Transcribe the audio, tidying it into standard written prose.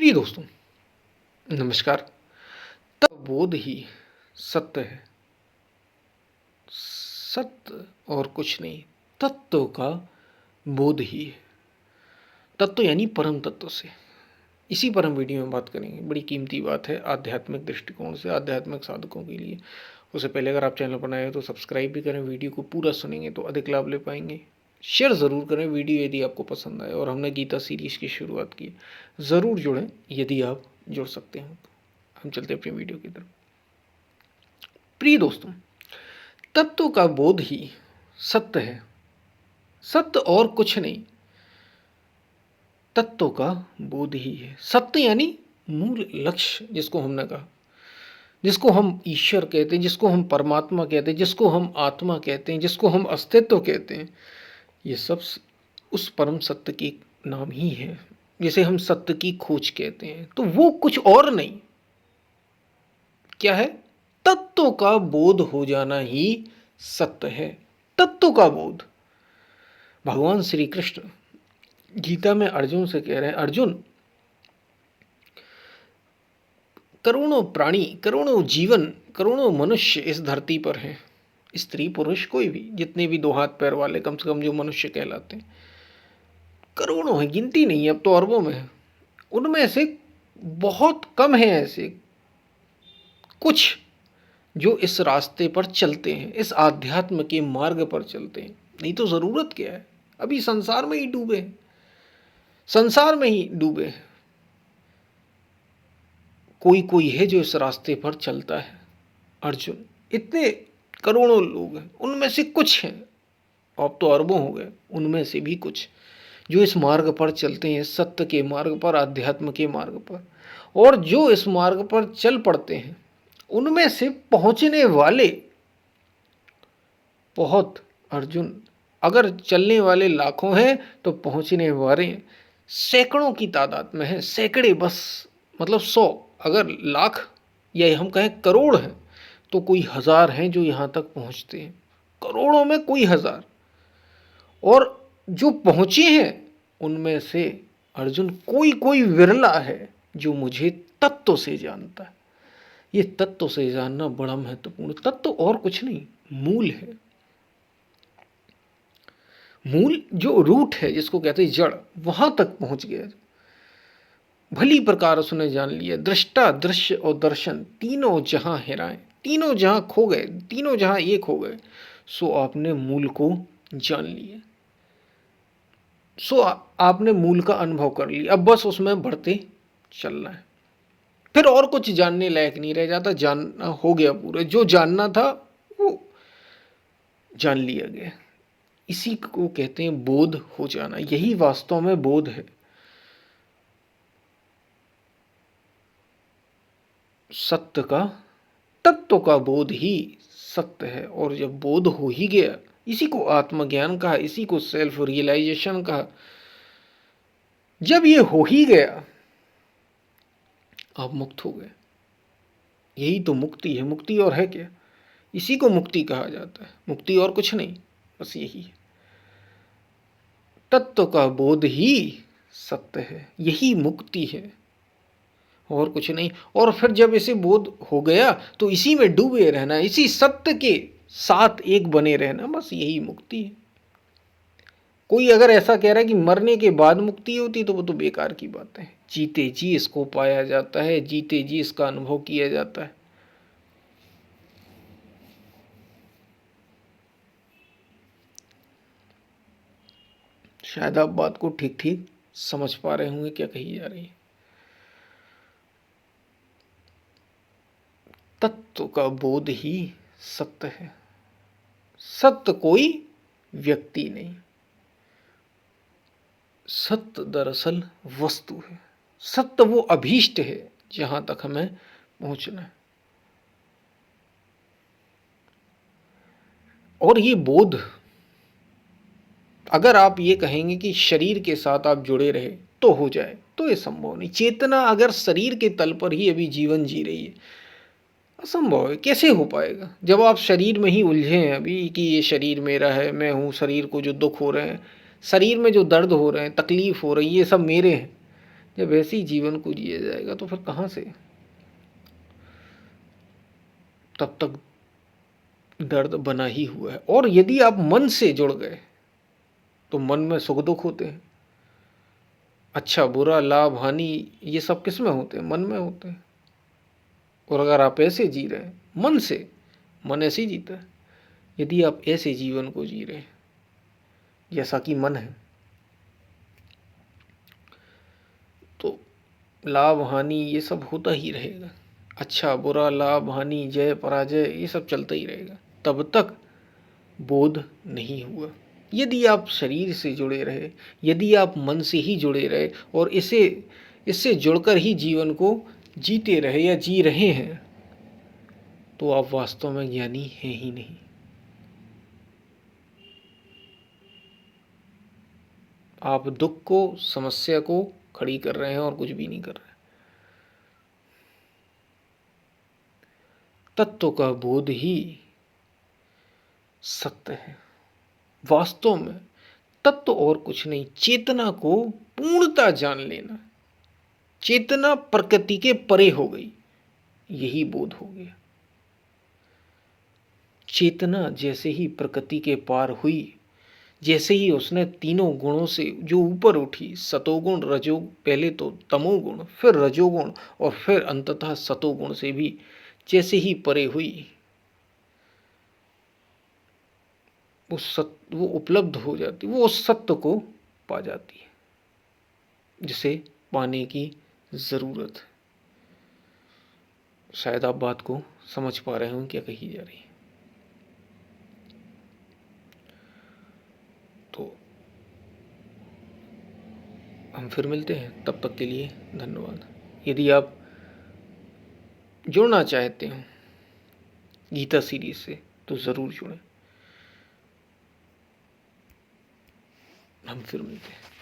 प्रिय दोस्तों, नमस्कार। बोध ही सत्य है। सत्य और कुछ नहीं, तत्व का बोध ही है। तत्व यानी परम तत्व से। इसी पर हम वीडियो में बात करेंगे। बड़ी कीमती बात है आध्यात्मिक दृष्टिकोण से, आध्यात्मिक साधकों के लिए। उससे पहले अगर आप चैनल पर नए हो तो सब्सक्राइब भी करें। वीडियो को पूरा सुनेंगे तो अधिक लाभ ले पाएंगे। शेयर ज़रूर करें वीडियो यदि आपको पसंद आए। और हमने गीता सीरीज़ की शुरुआत की, ज़रूर जुड़ें यदि आप जुड़ सकते हैं तो। हम चलते हैं अपनी वीडियो की तरफ। प्रिय दोस्तों, तत्व का बोध ही सत्य है। सत्य और कुछ नहीं, तत्व का बोध ही है। सत्य यानी मूल लक्ष्य, जिसको हमने कहा, जिसको हम ईश्वर कहते हैं, जिसको हम परमात्मा कहते हैं, जिसको हम आत्मा कहते हैं, जिसको हम अस्तित्व कहते हैं, ये सब उस परम सत्य के नाम ही है। जिसे हम सत्य की खोज कहते हैं, तो वो कुछ और नहीं, क्या है? तत्व का बोध हो जाना ही सत्य है। तत्व का बोध। भगवान श्री कृष्ण गीता में अर्जुन से कह रहे हैं, अर्जुन, करोड़ों प्राणी, करोड़ों जीवन, करोड़ों मनुष्य इस धरती पर हैं। स्त्री पुरुष कोई भी, जितने भी दो हाथ पैर वाले कम से कम जो मनुष्य कहलाते हैं, करोड़ों हैं, गिनती नहीं है, अब तो अरबों में है। उनमें से बहुत कम है ऐसे कुछ जो इस रास्ते पर चलते हैं, इस आध्यात्म के मार्ग पर चलते हैं। नहीं तो ज़रूरत क्या है? अभी संसार में ही डूबे हैं, संसार में ही डूबे हैं। कोई कोई है जो इस रास्ते पर चलता है। अर्जुन, इतने करोड़ों लोग हैं, उनमें से कुछ हैं, अब तो अरबों हो गए, उनमें से भी कुछ जो इस मार्ग पर चलते हैं, सत्य के मार्ग पर, आध्यात्म के मार्ग पर। और जो इस मार्ग पर चल पड़ते हैं, उनमें से पहुंचने वाले बहुत, अर्जुन, अगर चलने वाले लाखों हैं तो पहुंचने वाले सैकड़ों की तादाद में हैं। सैकड़े बस, मतलब 100। अगर लाख या हम कहें करोड़ हैं तो कोई हज़ार हैं जो यहाँ तक पहुँचते हैं। करोड़ों में कोई हज़ार। और जो पहुँचे हैं उनमें से अर्जुन कोई कोई विरला है जो मुझे तत्व से जानता है। ये तत्व से जानना बड़ा महत्वपूर्ण। तत्व और कुछ नहीं, मूल है। मूल जो रूट है, जिसको कहते हैं जड़, वहां तक पहुंच गया। भली प्रकार उसने जान लिया, दृष्टा, दृश्य और दर्शन तीनों जहां हेराए, तीनों जहां खो गए, तीनों जहां एक हो गए, सो आपने मूल को जान लिया। सो आपने मूल का अनुभव कर लिया। अब बस उसमें बढ़ते चलना है। फिर और कुछ जानने लायक नहीं रह जाता। जानना हो गया पूरा, जो जानना था वो जान लिया गया। इसी को कहते हैं बोध हो जाना। यही वास्तव में बोध है। सत्य का, तत्व का बोध ही सत्य है। और जब बोध हो ही गया, इसी को आत्मज्ञान कहा, इसी को सेल्फ रियलाइजेशन कहा। जब ये हो ही गया, आप मुक्त हो गए। यही तो मुक्ति है। मुक्ति और है क्या? इसी को मुक्ति कहा जाता है। मुक्ति और कुछ नहीं, बस यही है। तत्व का बोध ही सत्य है, यही मुक्ति है और कुछ नहीं। और फिर जब इसे बोध हो गया तो इसी में डूबे रहना, इसी सत्य के साथ एक बने रहना, बस यही मुक्ति है। कोई अगर ऐसा कह रहा है कि मरने के बाद मुक्ति होती, तो वो तो बेकार की बात है। जीते जी इसको पाया जाता है, जीते जी इसका अनुभव किया जाता है। शायद आप बात को ठीक ठीक समझ पा रहे होंगे क्या कही जा रही है। तत्व का बोध ही सत्य है। सत्य कोई व्यक्ति नहीं, सत्य दरअसल वस्तु है। सत्य वो अभीष्ट है जहां तक हमें पहुंचना है। और ये बोध, अगर आप ये कहेंगे कि शरीर के साथ आप जुड़े रहे तो हो जाए, तो ये संभव नहीं। चेतना अगर शरीर के तल पर ही अभी जीवन जी रही है, असंभव है। कैसे हो पाएगा जब आप शरीर में ही उलझे हैं अभी कि ये शरीर मेरा है, मैं हूँ। शरीर को जो दुख हो रहे हैं, शरीर में जो दर्द हो रहे हैं, तकलीफ हो रही है, ये सब मेरे हैं। जब ऐसे ही जीवन को जिया जाएगा तो फिर कहाँ से? तब तक दर्द बना ही हुआ है। और यदि आप मन से जुड़ गए तो मन में सुख दुख होते हैं, अच्छा बुरा लाभ हानि, ये सब किस में होते हैं? मन में होते हैं। और अगर आप ऐसे जी रहे हैं मन से, मन ऐसे ही जीता है, यदि आप ऐसे जीवन को जी रहे हैं जैसा कि मन है, तो लाभ हानि ये सब होता ही रहेगा। अच्छा बुरा लाभ हानि जय पराजय ये सब चलता ही रहेगा, तब तक बोध नहीं हुआ। यदि आप शरीर से जुड़े रहे, यदि आप मन से ही जुड़े रहे और इससे जुड़कर ही जीवन को जीते रहे या जी रहे हैं, तो आप वास्तव में ज्ञानी हैं ही नहीं। आप दुख को, समस्या को खड़ी कर रहे हैं और कुछ भी नहीं कर रहे। तत्व का बोध ही सत्य है। वास्तव में तत्व और कुछ नहीं, चेतना को पूर्णता जान लेना। चेतना प्रकृति के परे हो गई, यही बोध हो गया। चेतना जैसे ही प्रकृति के पार हुई, जैसे ही उसने तीनों गुणों से जो ऊपर उठी, सतोगुण रजो, पहले तो तमोगुण, फिर रजोगुण और फिर अंततः सतोगुण से भी जैसे ही परे हुई, वो उपलब्ध हो जाती, वो उस सत्य को पा जाती है जिसे पाने की जरूरत है। शायद आप बात को समझ पा रहे हो क्या कही जा रही है। तो हम फिर मिलते हैं, तब तक के लिए धन्यवाद। यदि आप जुड़ना चाहते हो गीता सीरीज से तो ज़रूर जुड़ें। हम फिर मिलते हैं।